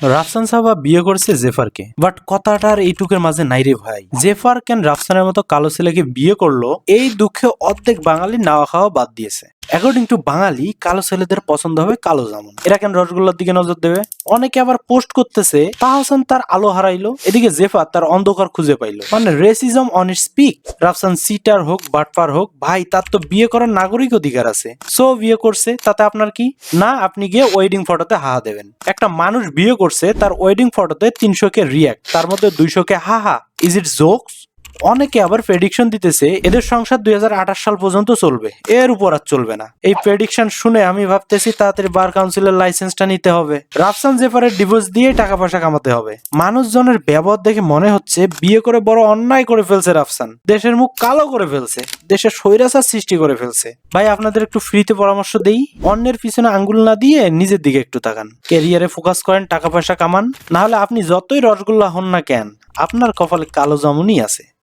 রাফসান সাহাবা বিয়ে করেছে জেফারকে, বাট কথাটার এইটুকের মাঝে নাই রে ভাই। জেফার কেন রাফসানের মতো কালো ছেলেকে বিয়ে করলো, এই দুঃখে অর্ধেক বাঙালি নাওয়া খাওয়া বাদ দিয়েছে। অ্যাকর্ডিং টু বাঙালি, কালো ছেলেদের পছন্দ হবে কালো জামুন। এরা কেন রসগোল্লার দিকে নজর দেবে? অনেকে আবার পোস্ট করতেছে তাহা হোসেন তার আলো হারাইলো, এদিকে জেফার তার অন্ধকার খুঁজে পাইলো। মানে racism on its peak. Rafsan cheater হোক বাটপার হোক, ভাই তার তো বিয়ে করার নাগরিক অধিকার আছে। সো বিয়ে করছে, তাতে আপনার কি? না আপনি গিয়ে ওয়েডিং ফটোতে হাহা দেবেন। একটা মানুষ বিয়ে করছে, তার ওয়েডিং ফটোতে 300 কে রিয়াক্ট, তার মধ্যে 200 কে হাহা। Is it jokes? অনেকে আবার প্রেডিকশন দিতেছে এদের সংসার 2028 সাল পর্যন্ত চলবে, এর উপর আর চলবে না। এই প্রেডিকশন শুনে আমি ভাবতেছি তাড়াতাড়ি বার কাউন্সিলের লাইসেন্সটা নিতে হবে। রাফসান জেফারের ডিভোর্স দিয়ে টাকা পয়সা কামাতে হবে। মানুষজনের ব্যবহার দেখে মনে হচ্ছে বিয়ে করে বড় অন্যায় করে ফেলছে রাফসান। দেশের মুখ কালো করে ফেলছে, দেশের স্বৈরাচার সৃষ্টি করে ফেলছে। ভাই আপনাদের একটু ফ্রিতে পরামর্শ দেই, অন্যের পিছনে আঙ্গুল না দিয়ে নিজের দিকে একটু তাকান, ক্যারিয়ারে ফোকাস করেন, টাকা পয়সা কামান। না হলে আপনি যতই রসগোল্লা হন না কেন, আপনার কপালে কালো জামুনই আছে।